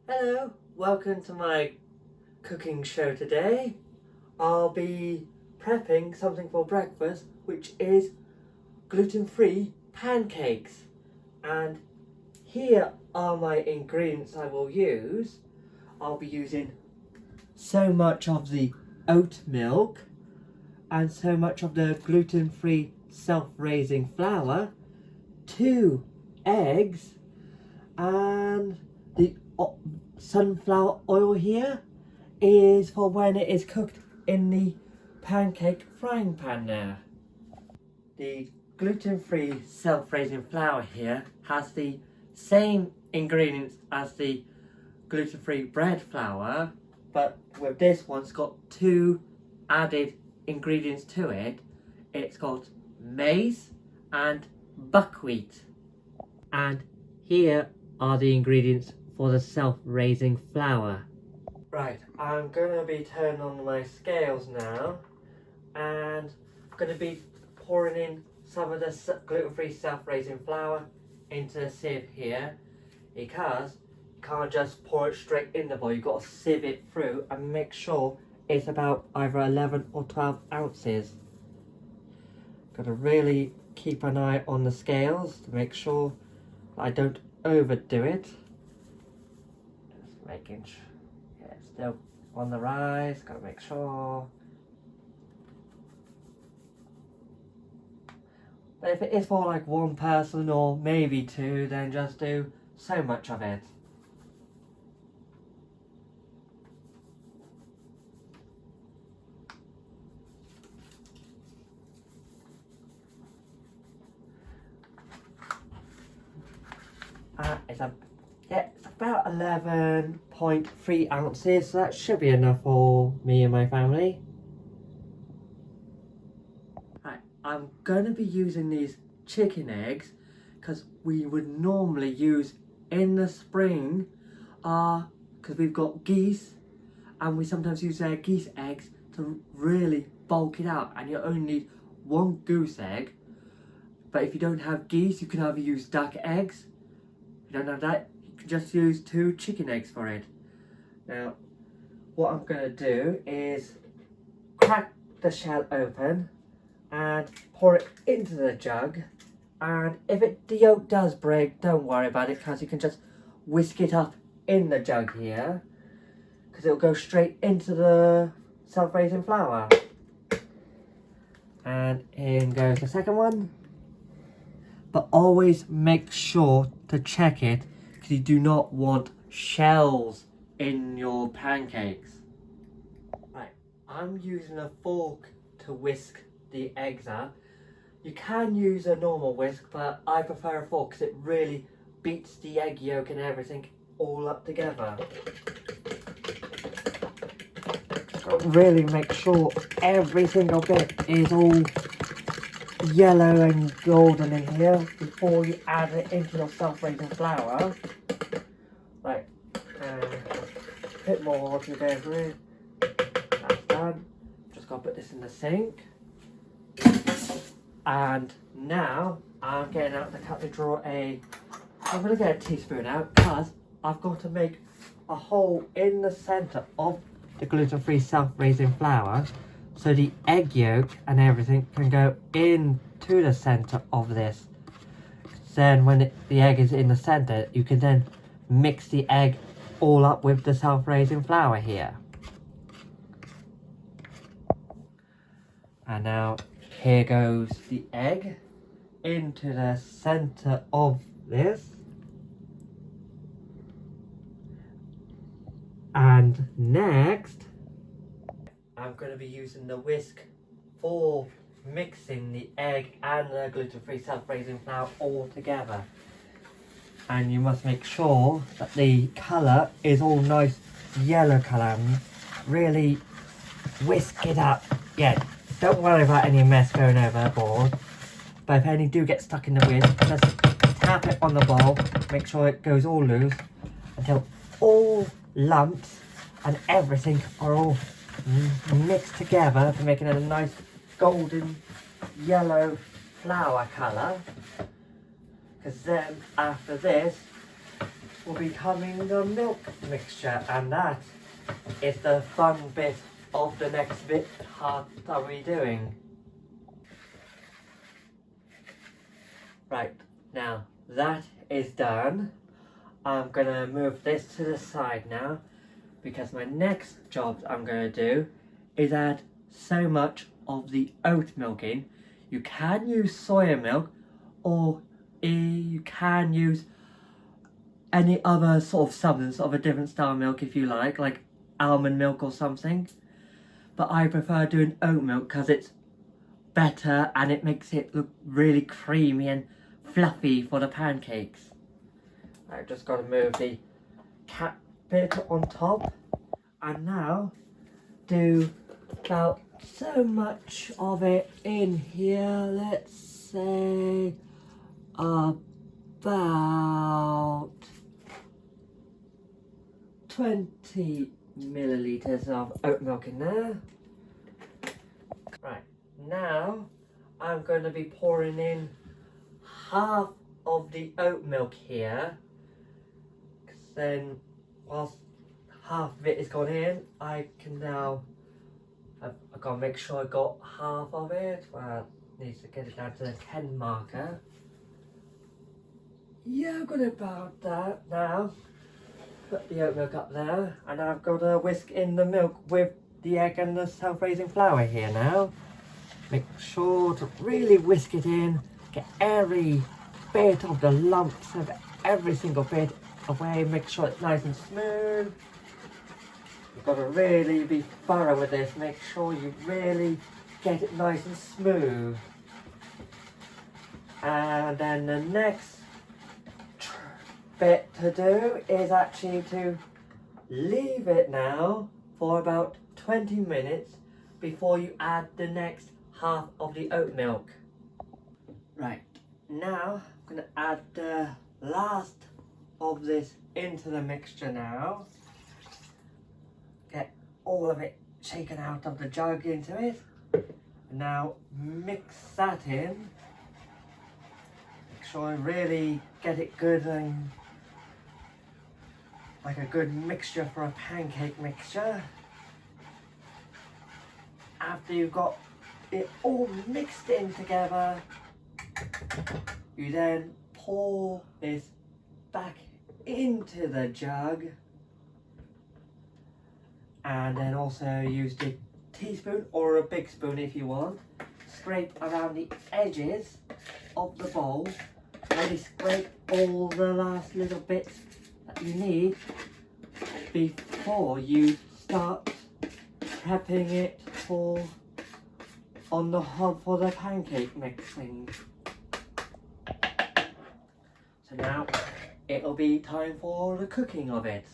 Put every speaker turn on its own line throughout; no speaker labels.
Hello, welcome to my cooking show today. I'll be prepping something for breakfast which is gluten-free pancakes. And here are my ingredients I will use. I'll be using so much of the oat milk and so much of the gluten-free self-raising flour, 2 eggs, and the sunflower oil here is for when it is cooked in the pancake frying pan there. The gluten-free self-raising flour here has the same ingredients as the gluten-free bread flour, but with this one it's got 2 added ingredients to it. It's got maize and buckwheat. And here are the ingredients for the self-raising flour. Right, I'm going to be turning on my scales now, and I'm going to be pouring in some of the gluten-free self-raising flour into the sieve here, because you can't just pour it straight in the bowl. You've got to sieve it through and make sure it's about either 11 or 12 ounces. Got to really keep an eye on the scales to make sure I don't overdo it. Just making sure, yeah, it's still on the rise, gotta make sure. But if it is for like 1 person or maybe 2, then just do so much of it. It's about 11.3 ounces, so that should be enough for me and my family. Right, I'm going to be using these chicken eggs because we would normally use in the spring, because we've got geese and we sometimes use their geese eggs to really bulk it out, and you only need 1 goose egg. But if you don't have geese, you can either use duck eggs. If you don't have that, you can just use 2 chicken eggs for it. Now, what I'm going to do is crack the shell open and pour it into the jug. And if the yolk does break, don't worry about it, because you can just whisk it up in the jug here, because it'll go straight into the self-raising flour. And in goes the second one. But always make sure to check it, because you do not want shells in your pancakes. Right, I'm using a fork to whisk the eggs up. You can use a normal whisk, but I prefer a fork because it really beats the egg yolk and everything all up together. Really make sure every single bit is all yellow and golden in here before you add it into your self-raising flour. Right, and a bit more water to go through. That's done. Just gotta put this in the sink. And now I'm getting out the cutlery drawer I'm gonna get a teaspoon out, because I've got to make a hole in the center of the gluten-free self-raising flour, so the egg yolk and everything can go into the center of this. Then when the egg is in the center, you can then mix the egg all up with the self-raising flour here. And now here goes the egg into the center of this. And next, I'm going to be using the whisk for mixing the egg and the gluten-free self-raising flour all together. And you must make sure that the colour is all nice yellow colour. Really whisk it up. Yeah, don't worry about any mess going overboard. But if any do get stuck in the whisk, just tap it on the bowl, make sure it goes all loose until all lumps and everything are all mixed together to make it a nice golden yellow flour colour. Because then after this will be coming the milk mixture, and that is the fun bit of the next bit part that we're doing. Right, now that is done. I'm gonna move this to the side now, because my next job I'm gonna do is add so much of the oat milk in. You can use soya milk, or you can use any other sort of substance of a different style of milk if you like almond milk or something. But I prefer doing oat milk because it's better and it makes it look really creamy and fluffy for the pancakes. I've just got to move the cap bit on top, and now do about so much of it in here. Let's say about 20 milliliters of oat milk in there. Right, now I'm going to be pouring in half of the oat milk here. Then whilst half of it is gone in, I can now, I've got to make sure I got half of it. Well, needs to get it down to the 10 marker. Yeah, I've got about that now. Put the oat milk up there, and I've got to whisk in the milk with the egg and the self-raising flour here now. Make sure to really whisk it in, get every bit of the lumps of every single bit away, make sure it's nice and smooth. You've got to really be thorough with this, make sure you really get it nice and smooth. And then the next bit to do is actually to leave it now for about 20 minutes before you add the next half of the oat milk. Right, now I'm going to add the last of this into the mixture now. Get all of it shaken out of the jug into it. Now mix that in. Make sure I really get it good and like a good mixture for a pancake mixture. After you've got it all mixed in together, you then pour this back into the jug, and then also use the teaspoon or a big spoon if you want. Scrape around the edges of the bowl, really scrape all the last little bits that you need before you start prepping it for on the hob for the pancake mixing. So now it'll be time for the cooking of it.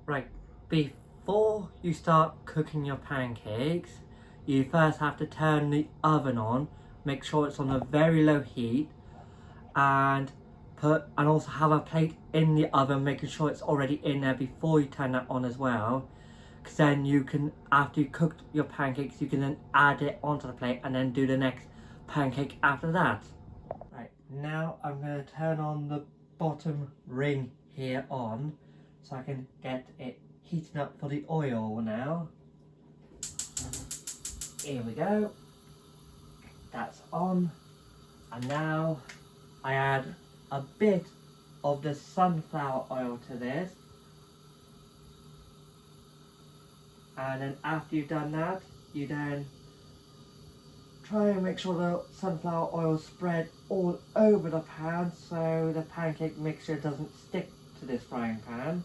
Right, before you start cooking your pancakes, you first have to turn the oven on, make sure it's on a very low heat, and also have a plate in the oven, making sure it's already in there before you turn that on as well. Because then you can, after you cooked your pancakes, you can then add it onto the plate and then do the next pancake after that. Right, now I'm going to turn on the bottom ring here on, so I can get it heating up for the oil now. Here we go. That's on. And now I add a bit of the sunflower oil to this. And then after you've done that, you then try and make sure the sunflower oil spread all over the pan so the pancake mixture doesn't stick to this frying pan.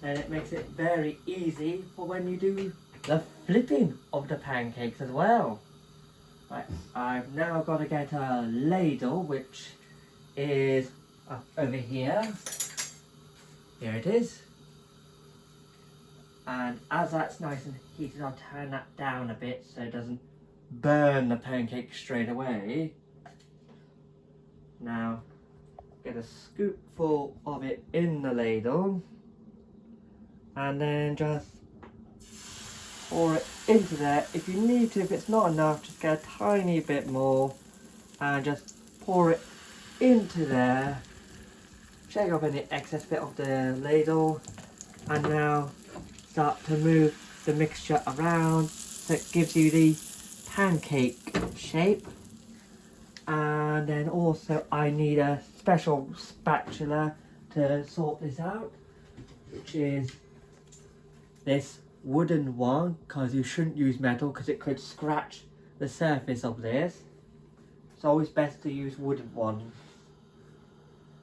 Then it makes it very easy for when you do the flipping of the pancakes as well. Right, I've now got to get a ladle, which is up over here. Here it is. And as that's nice and heated, I'll turn that down a bit so it doesn't burn the pancake straight away. Now, get a scoopful of it in the ladle, and then just pour it into there. If you need to, if it's not enough, just get a tiny bit more and just pour it into there. shake off any excess bit of the ladle, and now start to move the mixture around so it gives you the pancake shape. And then also I need a special spatula to sort this out, which is this wooden one, because you shouldn't use metal because it could scratch the surface of this. It's always best to use wooden ones.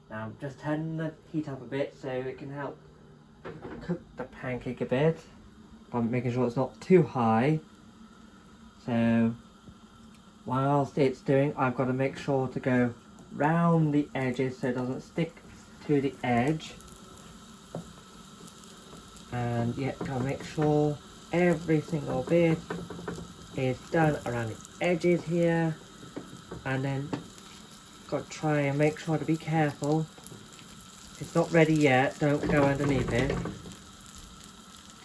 Now just turn the heat up a bit so it can help cook the pancake a bit, by making sure it's not too high. So whilst it's doing, I've got to make sure to go round the edges so it doesn't stick to the edge. And yeah, gotta make sure every single bit is done around the edges here. And then got to try and make sure to be careful. If it's not ready yet, don't go underneath it.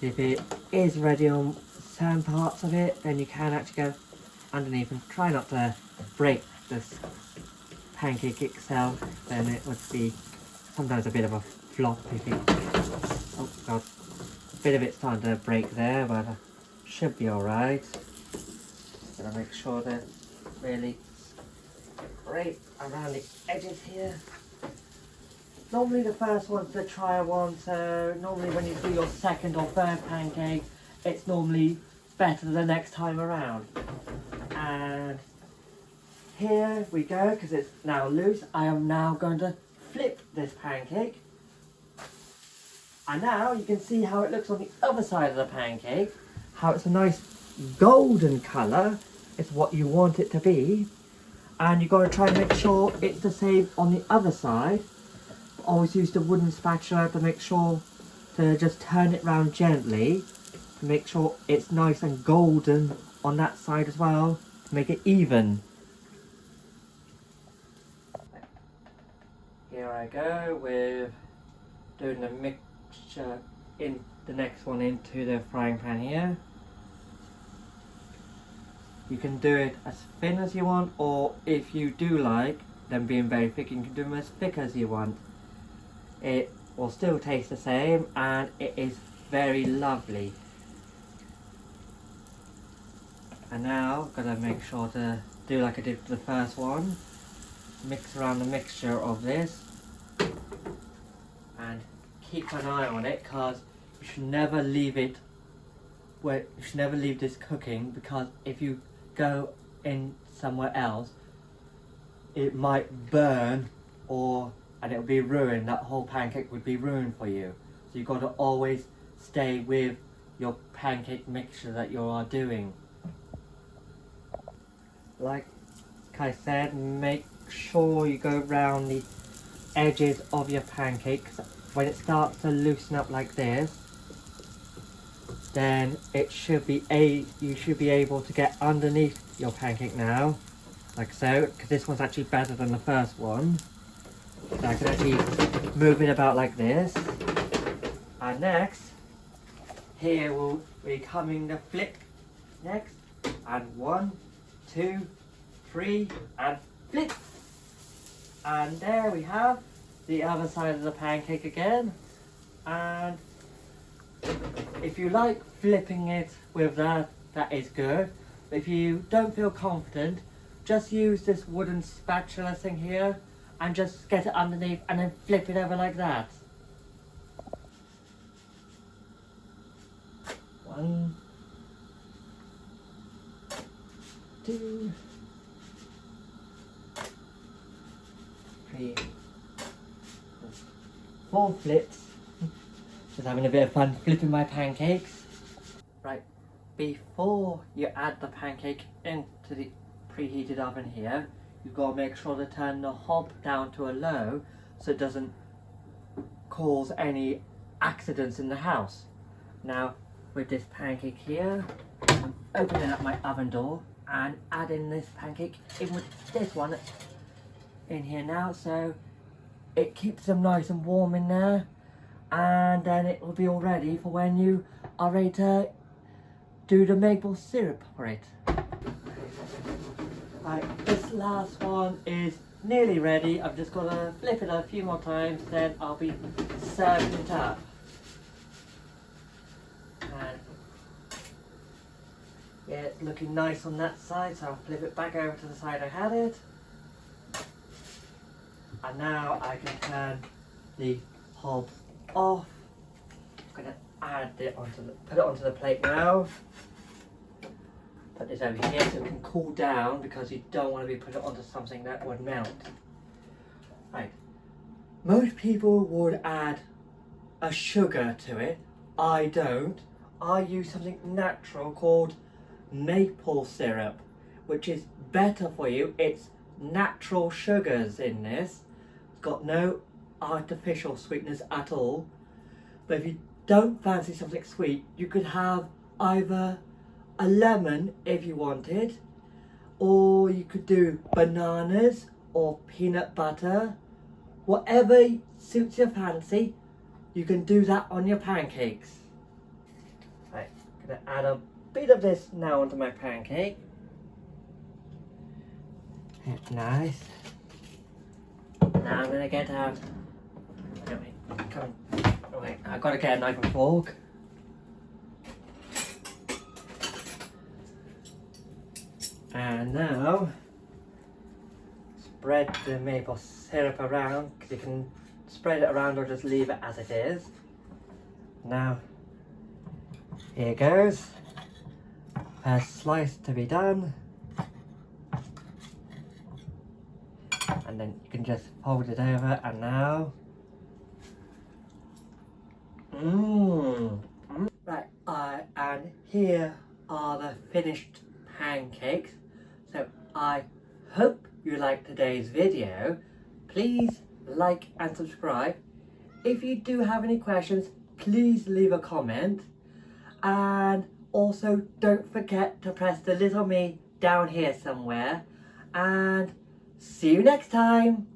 If it is ready on some parts of it, then you can actually go underneath and try not to break this pancake itself. Then it would be sometimes a bit of a flop if it, oh god, a bit of it's starting to break there, but should be alright. Gotta make sure that really right around the edges here. Normally the first one's the trial one, so normally when you do your second or third pancake, it's normally better the next time around. And here we go, because it's now loose. I am now going to flip this pancake. And now you can see how it looks on the other side of the pancake, how it's a nice golden colour. It's what you want it to be. And you've got to try and make sure it's the same on the other side. Always use the wooden spatula to make sure to just turn it round gently to make sure it's nice and golden on that side as well, to make it even. Here I go with doing the mixture in the next one into the frying pan here. You can do it as thin as you want, or if you do like them being very thick, you can do them as thick as you want. It will still taste the same and it is very lovely. And now, gotta make sure to do like I did for the first one. Mix around the mixture of this and keep an eye on it, because you should never leave it where you should never leave this cooking, because if you go in somewhere else it might burn and it will be ruined. That whole pancake would be ruined for you. So you've got to always stay with your pancake mixture that you are doing. Like I said, make sure you go around the edges of your pancakes. When it starts to loosen up like this, then it should be you should be able to get underneath your pancake now, like so, because this one's actually better than the first one. So I can actually move it about like this. And next, here will be coming the flip next. And 1, 2, 3, and flip. And there we have the other side of the pancake again. And if you like flipping it with that is good. But if you don't feel confident, just use this wooden spatula thing here and just get it underneath and then flip it over like that. 1, 2, 3, 4 flips. Just having a bit of fun flipping my pancakes. Right, before you add the pancake into the preheated oven here, you've got to make sure to turn the hob down to a low so it doesn't cause any accidents in the house. Now with this pancake here, I'm opening up my oven door and adding this pancake in with this one in here now, so it keeps them nice and warm in there, and then it will be all ready for when you are ready to do the maple syrup for it. Right, this last one is nearly ready. I'm just gonna flip it a few more times, then I'll be serving it up. And yeah, it's looking nice on that side, so I'll flip it back over to the side I had it. And now I can turn the hob off. I'm gonna put it onto the plate now. Put this over here so it can cool down, because you don't want to be putting it onto something that would melt. Right. Most people would add a sugar to it. I don't. I use something natural called maple syrup, which is better for you. It's natural sugars in this. It's got no artificial sweetness at all. But if you don't fancy something sweet, you could have either a lemon if you wanted, or you could do bananas or peanut butter. Whatever suits your fancy, you can do that on your pancakes. Right, I'm gonna add a bit of this now onto my pancake. Nice. Now I'm gonna get out. Wait, come on. Wait, I've got to get a knife and fork. And now, spread the maple syrup around, because you can spread it around or just leave it as it is. Now, here goes. First slice to be done. And then you can just fold it over, and now, right, and here are the finished pancakes. So I hope you liked today's video. Please like and subscribe. If you do have any questions, please leave a comment. And also don't forget to press the little me down here somewhere. And see you next time.